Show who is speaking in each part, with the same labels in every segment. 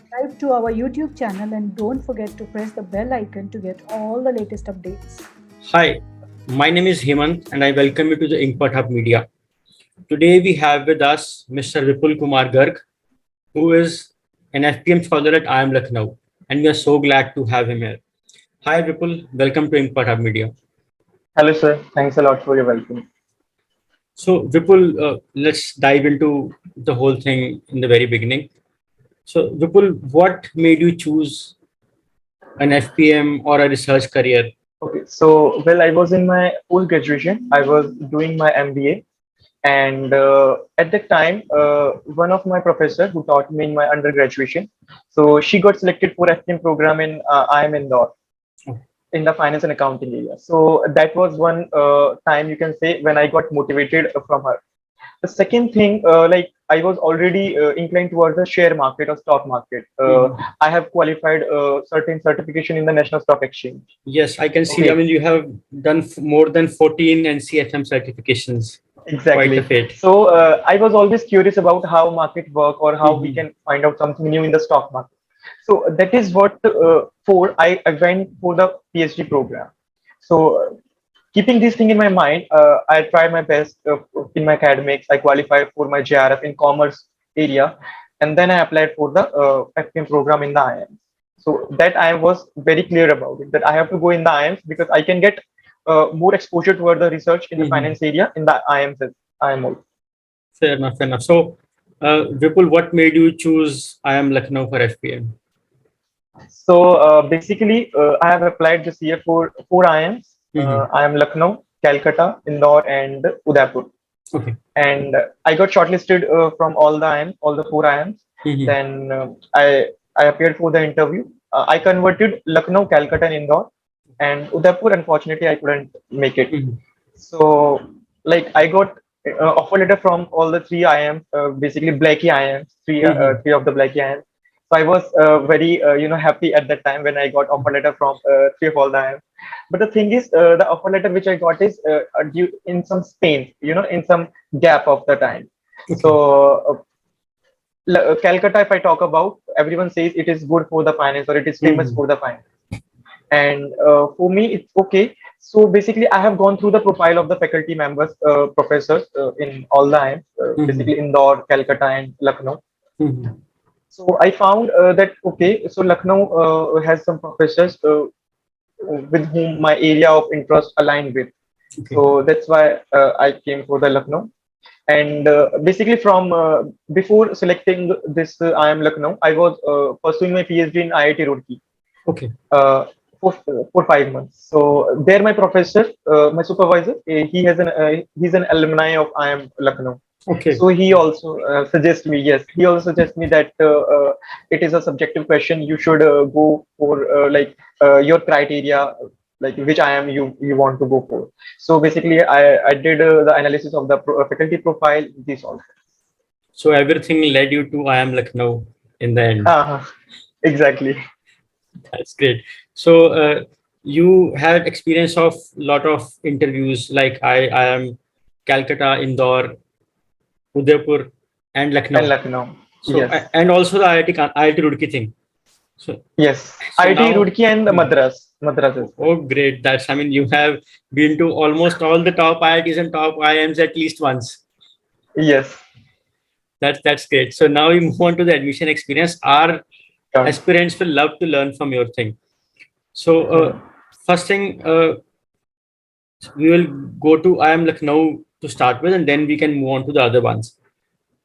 Speaker 1: subscribe to our YouTube channel and don't forget to press the bell icon to get all the latest updates.
Speaker 2: Hi, my name is Hemant and I welcome you to the Import Hub Media. Today we have with us Mr. Vipul Garg, who is an FPM Scholar at IIM Lucknow, and we are so glad to have him here. Hi Vipul, welcome to Import Hub Media.
Speaker 3: Hello, sir. Thanks a lot for your welcome.
Speaker 2: So Vipul, let's dive into the whole thing in the very beginning. So Vipul, what made you choose an FPM or a research career?
Speaker 3: Okay, so I was in my post graduation. I was doing my MBA, and at that time, one of my professor who taught me in my undergraduation, so she got selected for FPM program in IIM Indore in the finance and accounting area. So that was one time you can say when I got motivated from her. The second thing, I was already inclined towards the share market or stock market. I have qualified certain certification in the National Stock Exchange.
Speaker 2: Yes, I can see.
Speaker 3: Okay.
Speaker 2: I mean, you have done more than 14 NCFM certifications.
Speaker 3: Exactly.
Speaker 2: Quite a feat.
Speaker 3: So I was always curious about how market work or how we can find out something new in the stock market. So that is what I went for the PhD program. So keeping this thing in my mind, I tried my best in my academics. I qualified for my JRF in commerce area, and then I applied for the FPM program in the IIM. So that I was very clear about it, that I have to go in the IIMs because I can get more exposure toward the research in the finance area in the IIMs. IIM also.
Speaker 2: Fair enough, fair enough. So, Vipul, what made you choose IIM Lucknow for FPM?
Speaker 3: So basically, I have applied this year for four IIMs. IIM Lucknow, Calcutta, Indore, and Udaipur.
Speaker 2: Okay.
Speaker 3: And I got shortlisted from all the IIMs, all the four IIMs. Then I appeared for the interview. I converted Lucknow, Calcutta, and Indore, and Udaipur. Unfortunately, I couldn't make it. So, I got offer letter from all the three IIMs, basically Blackie IIMs, three of the Blackie IIMs. So I was very happy at that time when I got offer letter from three of all the IIMs. But the thing is, the offer letter which I got is due in some Spain, in some gap of the time. Okay. So Calcutta, if I talk about, everyone says it is good for the finance or it is famous for the finance. And for me, it's okay. So basically, I have gone through the profile of the faculty members, professors in all the IIMs, basically Indore, Calcutta, and Lucknow. So I found that, okay, so Lucknow has some professors with whom my area of interest aligned with. Okay. So that's why I came for the Lucknow. And basically from before selecting this IIM Lucknow, I was pursuing my PhD in IIT Roorkee.
Speaker 2: Okay.
Speaker 3: For 5 months. So there my professor, my supervisor, he's an alumni of IIM Lucknow.
Speaker 2: Okay.
Speaker 3: So he also suggests me, he also suggests me that it is a subjective question. You should go for your criteria, like which IIM you want to go for. So basically, I did the analysis of the faculty profile. This also.
Speaker 2: So everything led you to IIM Lucknow in the end.
Speaker 3: Exactly.
Speaker 2: That's great. So you had experience of lot of interviews like I am Calcutta, Indore, Udaipur, and Lucknow. So,
Speaker 3: yes.
Speaker 2: And also the IIT Roorkee thing.
Speaker 3: So yes, so IIT Roorkee and the Madras.
Speaker 2: Oh, great! I mean, you have been to almost all the top IITs and top IIMs at least once.
Speaker 3: Yes.
Speaker 2: That's great. So now we move on to the admission experience. Our aspirants will love to learn from your thing. So first thing, we will go to IIM Lucknow to start with, and then we can move on to the other ones.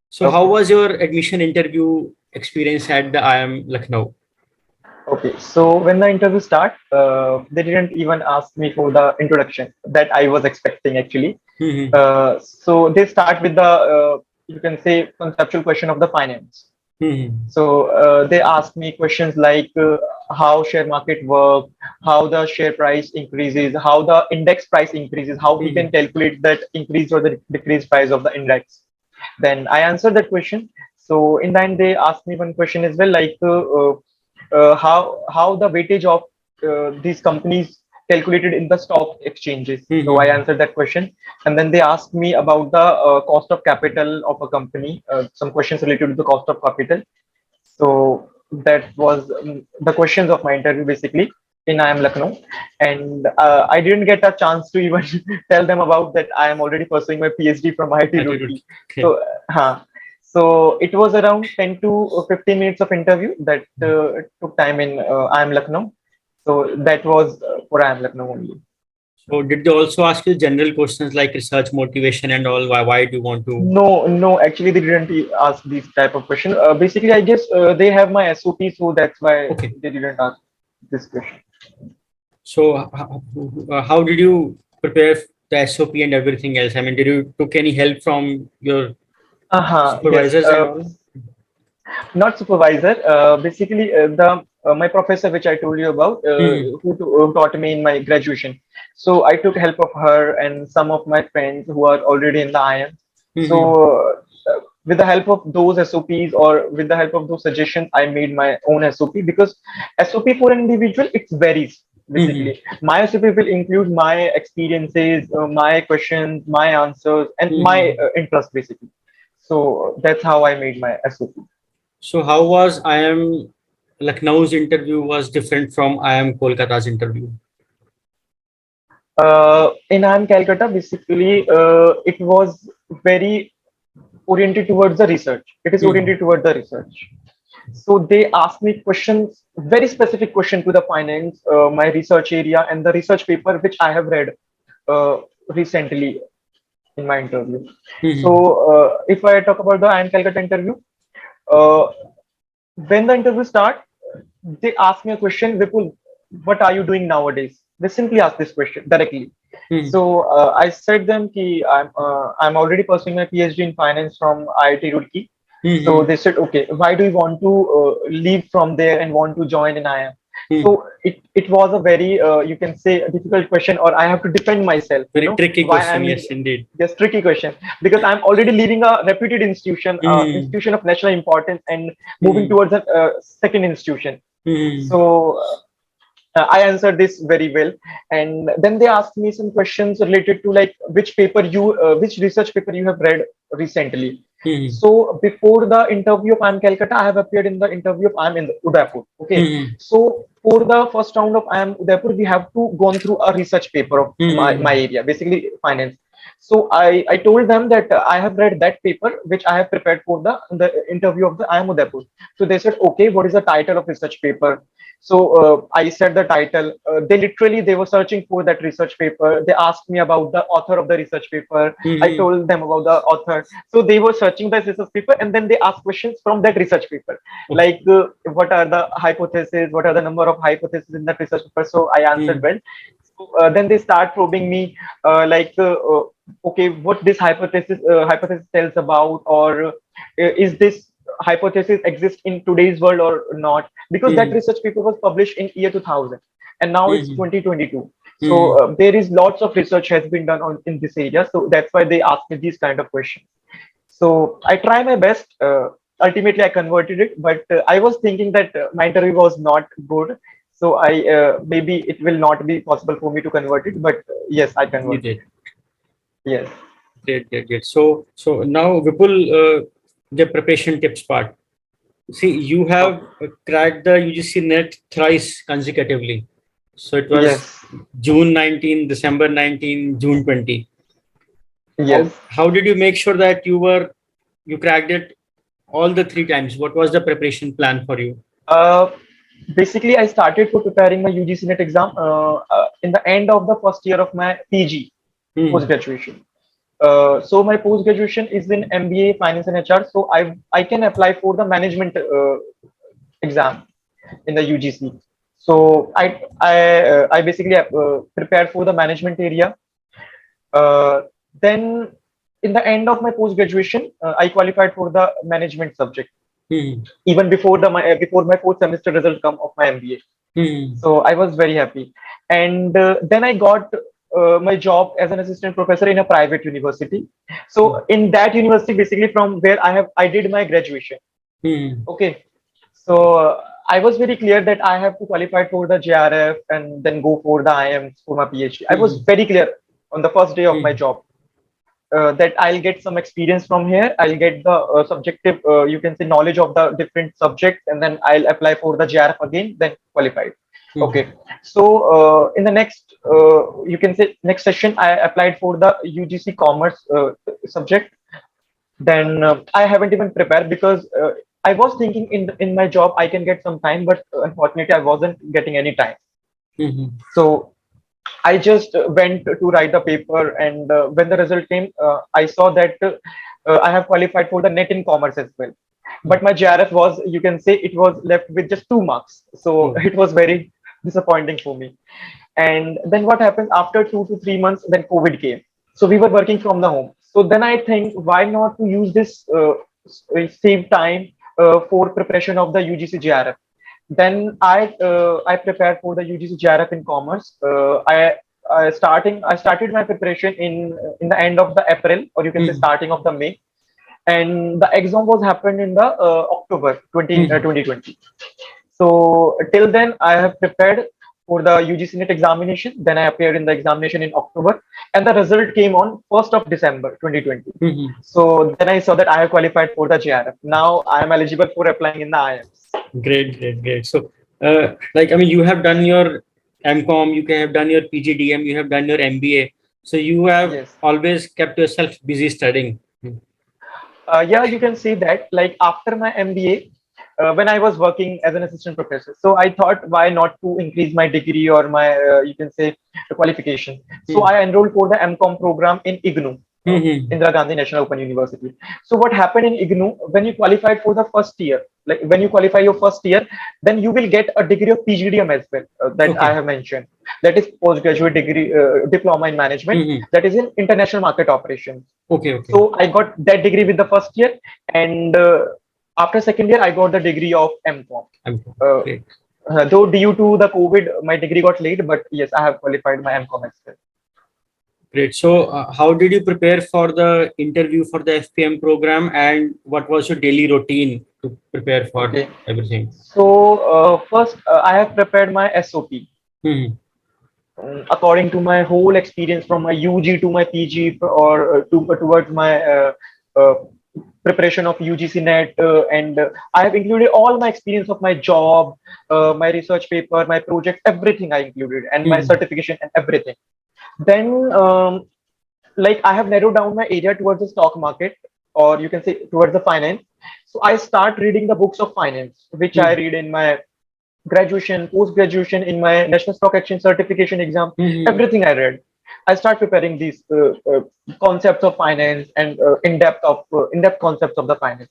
Speaker 2: So how was your admission interview experience at the IIM Lucknow?
Speaker 3: Okay, so when the interview started, they didn't even ask me for the introduction that I was expecting actually. So they start with the, you can say, conceptual question of the finance. So they asked me questions like how share market work, how the share price increases, how the index price increases, how we can calculate that increase or the decrease price of the index. Then I answered that question. So in the end, they asked me one question as well, like how the weightage of these companies calculated in the stock exchanges. So I answered that question, and then they asked me about the cost of capital of a company, some questions related to the cost of capital. So that was the questions of my interview basically in IIM Lucknow, and I didn't get a chance to even tell them about that I am already pursuing my PhD from IIT Roorkee.
Speaker 2: Okay.
Speaker 3: So, so it was around 10 to 15 minutes of interview that took time in IIM Lucknow. So that was for IIM Lucknow only.
Speaker 2: So did they also ask you general questions like research motivation and all? Why do you want to?
Speaker 3: No, actually they didn't ask these type of question. Basically, I guess they have my SOP, so that's why they didn't ask this question.
Speaker 2: So how did you prepare the SOP and everything else? I mean, did you took any help from your supervisors
Speaker 3: yes,
Speaker 2: and all?
Speaker 3: not supervisor. Basically, the my professor, which I told you about, who taught me in my graduation. So I took help of her and some of my friends who are already in the IIM. So with the help of those SOPs or with the help of those suggestions, I made my own SOP, because SOP for an individual, it varies. Basically, my SOP will include my experiences, my questions, my answers, and my interest basically. So that's how I made my SOP.
Speaker 2: So how was IIM Lucknow's interview was different from IIM Kolkata's interview?
Speaker 3: In IIM Calcutta, basically, it was very oriented towards the research. It is oriented towards the research. So they asked me questions, very specific question to the finance, my research area, and the research paper which I have read recently in my interview. So if I talk about the IIM Calcutta interview, when the interview start, they ask me a question, Vipul, what are you doing nowadays? They simply ask this question directly. So I said them ki I'm already pursuing my PhD in finance from IIT Roorkee. So they said, okay, why do you want to leave from there and want to join in IIM? So it was a very you can say a difficult question, or I have to defend myself.
Speaker 2: Very tricky question, yes, indeed.
Speaker 3: Yes, tricky question, because I'm already leaving a reputed institution, institution of national importance, and moving towards a second institution. So I answered this very well, and then they asked me some questions related to like which research paper you have read recently. So before the interview of IIM Calcutta, I have appeared in the interview of IIM in Udaipur. Okay, so for the first round of IIM Udaipur, we have to go through a research paper of my area, basically finance. So I told them that I have read that paper which I have prepared for the interview of the IIM Udaipur. So they said, okay, what is the title of research paper? So I said the title. They were searching for that research paper. They asked me about the author of the research paper. I told them about the author. So they were searching the research paper, and then they asked questions from that research paper, like what are the hypotheses, what are the number of hypotheses in that research paper. So I answered well. So, then they start probing me, okay, what this hypothesis tells about, or is this hypothesis exist in today's world or not, because that research paper was published in year 2000 and now it's 2022. So there is lots of research has been done in this area, so that's why they ask me these kind of questions. So I try my best. Ultimately I converted it, but I was thinking that my interview was not good, so I maybe it will not be possible for me to convert it, but yes, I converted.
Speaker 2: You did.
Speaker 3: Yes.
Speaker 2: Great. So now Vipul, the preparation tips part. See, you have cracked the UGC-NET thrice consecutively. So it was June 19, December 19, June 20.
Speaker 3: Yes.
Speaker 2: How did you make sure that you cracked it all the 3 times? What was the preparation plan for you?
Speaker 3: Basically, I started for preparing my UGC-NET exam in the end of the first year of my PG, post-graduation. So my post-graduation is in MBA Finance and HR. So I can apply for the management exam in the UGC. So I basically prepared for the management area. Then in the end of my post-graduation, I qualified for the management subject. Even before before my 4th semester result come of my MBA. So I was very happy. And then I got my job as an assistant professor in a private university. So in that university, basically from where I did my graduation. Okay. So I was very clear that I have to qualify for the JRF and then go for the IIMs for my PhD. I was very clear on the first day of my job. that I'll get some experience from here. I'll get the subjective, you can say, knowledge of the different subjects, and then I'll apply for the JRF again, then qualified. Okay. So in the next, you can say, next session, I applied for the UGC Commerce subject. Then I haven't even prepared because I was thinking in my job I can get some time, but unfortunately I wasn't getting any time. So I just went to write the paper, and when the result came, I saw that I have qualified for the NET in commerce as well. But my JRF was, you can say, it was left with just 2 marks. So it was very disappointing for me. And then what happened after 2 to 3 months? Then COVID came. So we were working from the home. So then I think, why not to use this save time for preparation of the UGC JRF? Then I prepared for the UGC JRF in commerce. I started my preparation in the end of the April, or you can say starting of the May, and the exam was happened in the October 2020. So till then I have prepared for the UGC-NET examination. Then I appeared in the examination in October, and the result came on 1st of December 2020. So then I saw that I have qualified for the JRF. Now I am eligible for applying in the IIMs.
Speaker 2: Great. So, you have done your MCom, you have done your PGDM, you have done your MBA. So you have always kept yourself busy studying.
Speaker 3: Yeah, you can say that. Like after my MBA, when I was working as an assistant professor, so I thought, why not to increase my degree or my, you can say, qualification. So I enrolled for the MCom program in IGNOU. Indira Gandhi National Open University. So what happened in IGNOU, when you qualified for the first year, like when you qualify your first year, then you will get a degree of PGDM as well, that I have mentioned. That is postgraduate degree, diploma in management. That is in international market operations.
Speaker 2: Okay.
Speaker 3: So I got that degree with the first year, and after second year, I got the degree of MCom. Though due to the COVID, my degree got late, but yes, I have qualified my MCom as well.
Speaker 2: Great. So, how did you prepare for the interview for the FPM program, and what was your daily routine to prepare for everything?
Speaker 3: So, first, I have prepared my SOP according to my whole experience from my UG to my PG, or towards my preparation of UGC-NET, and I have included all my experience of my job, my research paper, my project, everything I included, and my certification and everything. Then, like I have narrowed down my area towards the stock market, or you can say towards the finance. So I start reading the books of finance, which I read in my graduation, post-graduation, in my National Stock Exchange certification exam, everything I read. I start preparing these concepts of finance and in-depth concepts of the finance.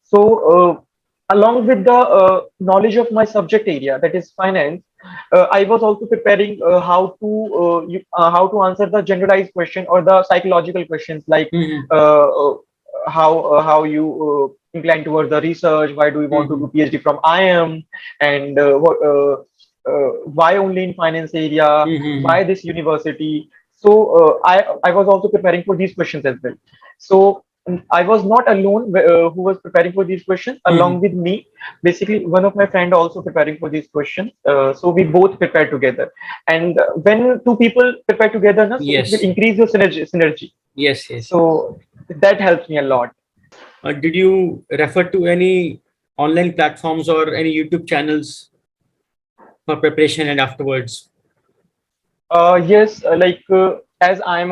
Speaker 3: So along with the knowledge of my subject area, that is finance, I was also preparing how to answer the generalized question or the psychological questions, like how you incline towards the research, why do we want to do PhD from IIM, and why only in finance area, why this university. So I was also preparing for these questions as well. So I was not alone who was preparing for these questions. Along with me, basically one of my friend also preparing for these questions. So we both prepare together. And when two people prepare together, so it will increase your synergy.
Speaker 2: Yes.
Speaker 3: So that helps me a lot.
Speaker 2: Did you refer to any online platforms or any YouTube channels for preparation and afterwards?
Speaker 3: Yes, as I'm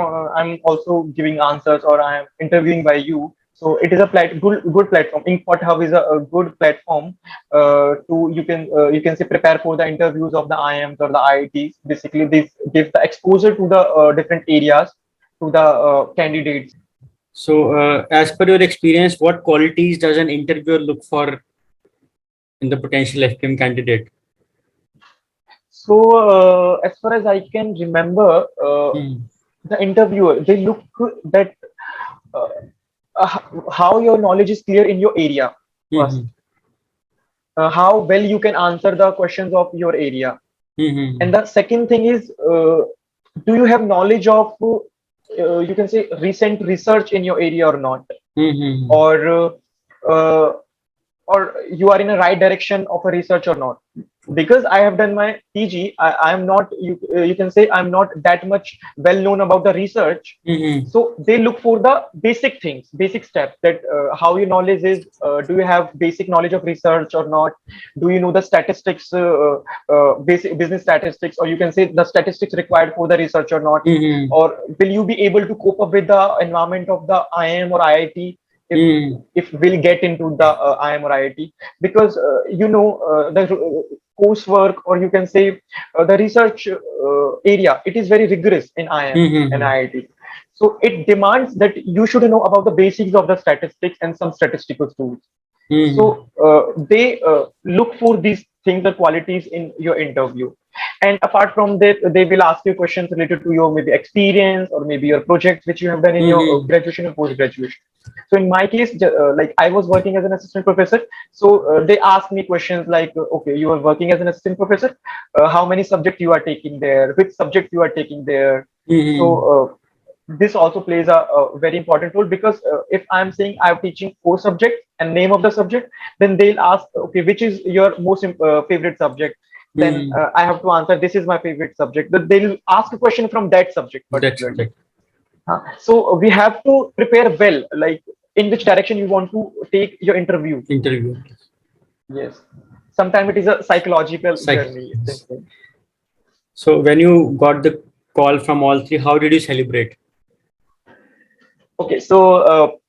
Speaker 3: also giving answers, or I'm interviewing by you. So it is a good platform. Inkpot Hub is a good platform to you can say prepare for the interviews of the IIMs or the IITs. Basically, this gives the exposure to the different areas to the candidates.
Speaker 2: So, as per your experience, what qualities does an interviewer look for in the potential FPM candidate?
Speaker 3: So, as far as I can remember, the interviewer, they look that how your knowledge is clear in your area first. How well you can answer the questions of your area. And the second thing is, do you have knowledge of, you can say, recent research in your area or not? Or or you are in a right direction of a research or not. Because I have done my PG, I am not, you can say I'm not that much well known about the research. So they look for the basic things, basic steps, that how your knowledge is, do you have basic knowledge of research or not? Do you know the statistics, basic business statistics, or you can say the statistics required for the research or not? Or will you be able to cope up with the environment of the IIM or IIT? If we'll get into the IIM or IIT, because the coursework, or you can say the research area, it is very rigorous in IIM and IIT. So it demands that you should know about the basics of the statistics and some statistical tools. So they look for these things, the qualities in your interview. And apart from that, they will ask you questions related to your maybe experience, or maybe your projects which you have done in your graduation or post graduation. So in my case, like I was working as an assistant professor, so they asked me questions like, okay, you are working as an assistant professor, how many subjects you are taking there, which subject you are taking there. So this also plays a very important role, because if I'm saying I'm teaching 4 subjects and name of the subject, then they'll ask, okay, which is your most favorite subject? Then I have to answer, this is my favorite subject. But they'll ask a question from that subject particularly. So we have to prepare well, like in which direction you want to take your interview. Yes. Sometimes it is a psychological journey.
Speaker 2: So when you got the call from all 3, how did you celebrate?
Speaker 3: Okay, so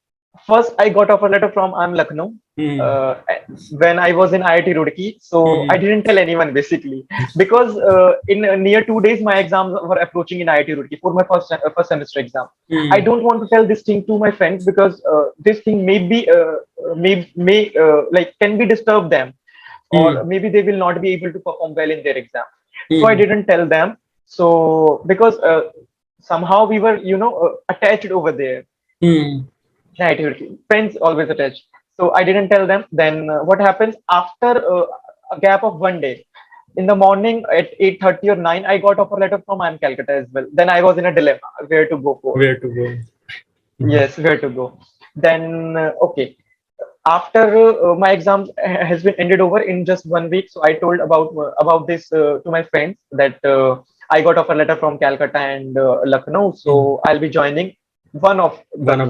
Speaker 3: first I got offer letter from IIM Lucknow when I was in IIT Roorkee. So I didn't tell anyone basically, because in near 2 days my exams were approaching in IIT Roorkee for my first semester exam. I don't want to tell this thing to my friends, because this thing may be like can be disturb them, or maybe they will not be able to perform well in their exam. So I didn't tell them. So because somehow we were attached over there. Friends always attached. So I didn't tell them. Then what happens after a gap of 1 day? In the morning at 8:30 or 9, I got offer letter from IIM Calcutta as well. Then I was in a dilemma where to go for.
Speaker 2: Where to go?
Speaker 3: Yes, where to go. Then okay. After my exam has been ended over in just 1 week, so I told about this to my friends, that I got offer letter from Calcutta and Lucknow, so I'll be joining one of
Speaker 2: them.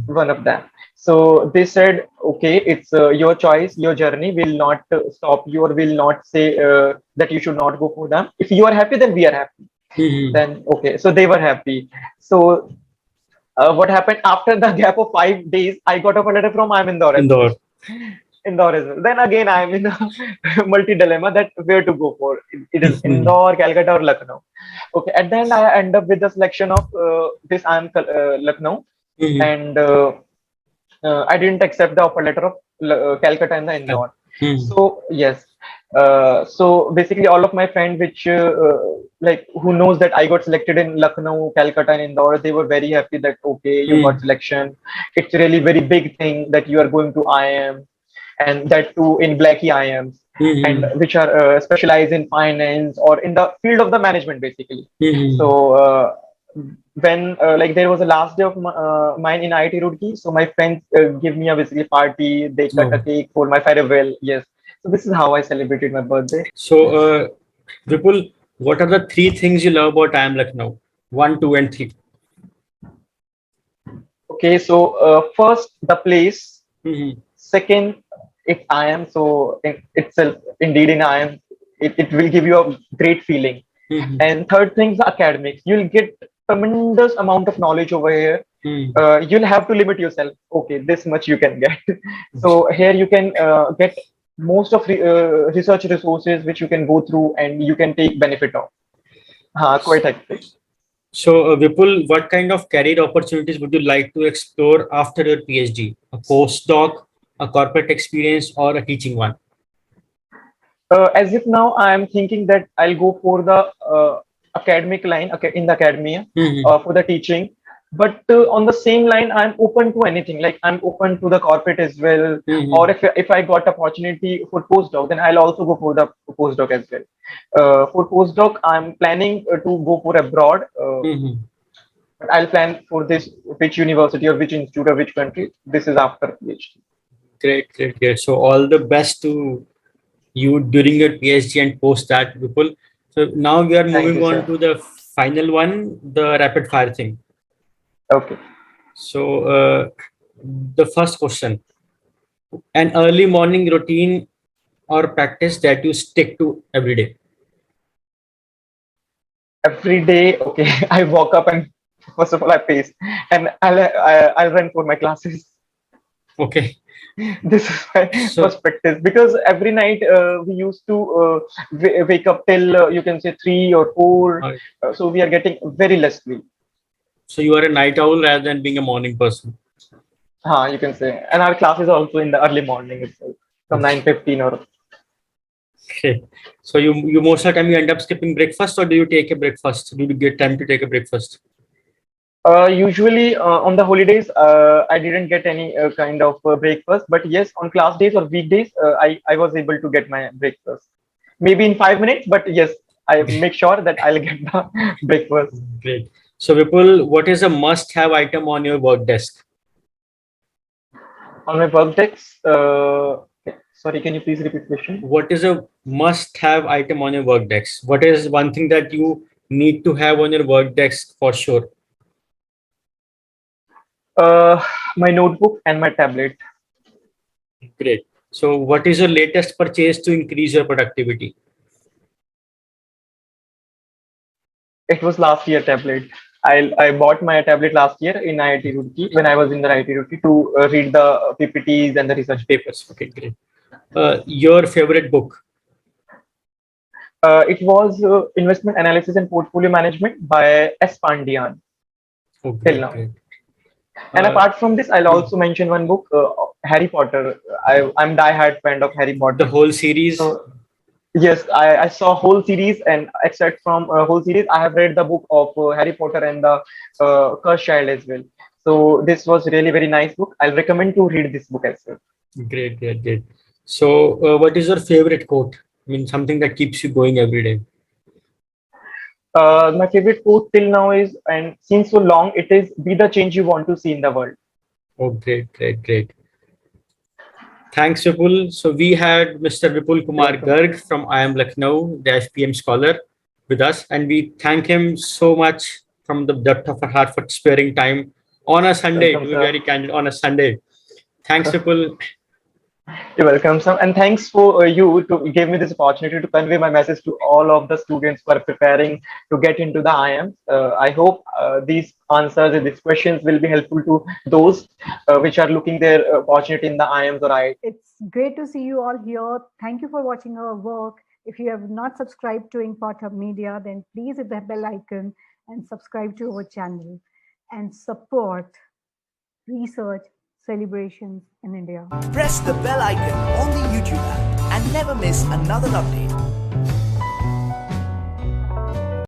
Speaker 3: One of them. So they said, okay, it's your choice, your journey. Will not stop you, or will not say that you should not go for them. If you are happy, then we are happy. Then okay, so they were happy. So what happened after the gap of 5 days? I got a letter from IIM Indore. Indore as well. Then again, I'm in a multi dilemma that where to go for. It is Indore, Calcutta, or Lucknow. Okay, at the end, I end up with the selection of this IIM Lucknow, and I didn't accept the offer letter of Calcutta and the Indore. So yes, so basically all of my friends, which like who knows that I got selected in Lucknow, Calcutta, and Indore, they were very happy that okay, you got selection. It's really very big thing that you are going to IIM, and that too in Blackie IIMs, and which are specialized in finance or in the field of the management basically. So when like there was a last day of mine in IIT Roorkee, so my friends give me a basically party. They cut a cake for my farewell. Yes, so this is how I celebrated my birthday.
Speaker 2: So Vipul, what are the 3 things you love about IIM Lucknow? 1, 2, and 3.
Speaker 3: Okay, so first the place. Second, it's IIM. So itself, indeed, in IIM, it will give you a great feeling. And third thing, the academics. You'll get tremendous amount of knowledge over here. You'll have to limit yourself. Okay, this much you can get. So here you can get most of research resources which you can go through and you can take benefit of. Quite hectic.
Speaker 2: So Vipul, what kind of career opportunities would you like to explore after your PhD? A postdoc, a corporate experience, or a teaching one?
Speaker 3: As if now I am thinking that I'll go for the academic line in the academia for the teaching. But on the same line, I'm open to anything. Like I'm open to the corporate as well. Or if I got opportunity for postdoc, then I'll also go for the postdoc as well. For postdoc, I'm planning to go for abroad. But I'll plan for this, which university or which institute or which country. This is after PhD.
Speaker 2: Great. So all the best to you during your PhD and post that, Vipul. So now we are
Speaker 3: Thank
Speaker 2: moving
Speaker 3: you,
Speaker 2: on
Speaker 3: sir.
Speaker 2: to the final one, the rapid fire thing.
Speaker 3: Okay.
Speaker 2: So the first question, an early morning routine or practice that you stick to every day.
Speaker 3: Every day, okay, I walk up and first of all I pace, and I'll run for my classes.
Speaker 2: Okay.
Speaker 3: This is my
Speaker 2: So
Speaker 3: first practice because every night we used to wake up till you can say 3 or 4,
Speaker 2: uh,
Speaker 3: so we are getting very less sleep.
Speaker 2: so you are a night owl rather than being a morning person.
Speaker 3: You can say, and our class is also in the early morning itself, from
Speaker 2: Okay.
Speaker 3: 9:15 or.
Speaker 2: Okay. So you most of the time you end up skipping breakfast, or do you take a breakfast? Do you get time to take a breakfast?
Speaker 3: Usually on the holidays, I didn't get any kind of breakfast, but yes, on class days or weekdays, I was able to get my breakfast. Maybe in 5 minutes, but yes, I make sure that I'll get the breakfast.
Speaker 2: Great. So Vipul, what is a must-have item on your work desk?
Speaker 3: On my work desk, sorry, can you please repeat the question?
Speaker 2: What is a must-have item on your work desk? What is one thing that you need to have on your work desk for sure?
Speaker 3: Uh, my notebook and my tablet.
Speaker 2: Great. So what is your latest purchase to increase your productivity?
Speaker 3: It was last year tablet. I bought my tablet last year in IIT Roorkee when I was in the IIT Roorkee to read the PPTs and the research papers.
Speaker 2: Okay, great. Your favorite book?
Speaker 3: It was Investment Analysis and Portfolio Management by S. Pandian
Speaker 2: Oh,
Speaker 3: till
Speaker 2: great,
Speaker 3: now.
Speaker 2: great.
Speaker 3: And
Speaker 2: Uh,
Speaker 3: apart from this, I'll also mention one book, Harry Potter. I'm die-hard fan of Harry
Speaker 2: the
Speaker 3: Potter.
Speaker 2: whole series.
Speaker 3: So yes, I saw whole series, and except from whole series, I have read the book of Harry Potter and the Cursed Child as well. So this was really very nice book. I'll recommend to read this book as well.
Speaker 2: Great. So, what is your favorite quote? I mean, something that keeps you going every day.
Speaker 3: My favorite quote till now is, and since so long, it is "Be the change you want to see in the world."
Speaker 2: Oh, great. Thanks, Vipul. So we had Mr. Vipul
Speaker 3: You're
Speaker 2: Kumar
Speaker 3: welcome.
Speaker 2: Garg from IIM Lucknow, the FPM Scholar, with us, and we thank him so much from the depth of our heart for sparing time on a Sunday.
Speaker 3: Welcome,
Speaker 2: To be
Speaker 3: sir.
Speaker 2: very candid, on a Sunday. Thanks, Vipul.
Speaker 3: You're welcome, Sam, and thanks for you to give me this opportunity to convey my message to all of the students who are preparing to get into the IIMs. I hope these answers and these questions will be helpful to those which are looking their opportunity in the IIMs or IIT.
Speaker 1: It's great to see you all here. Thank you for watching our work. If you have not subscribed to Import Hub Media, then please hit the bell icon and subscribe to our channel and support research celebrations in India.
Speaker 4: Press the bell icon on the YouTube app and never miss another update.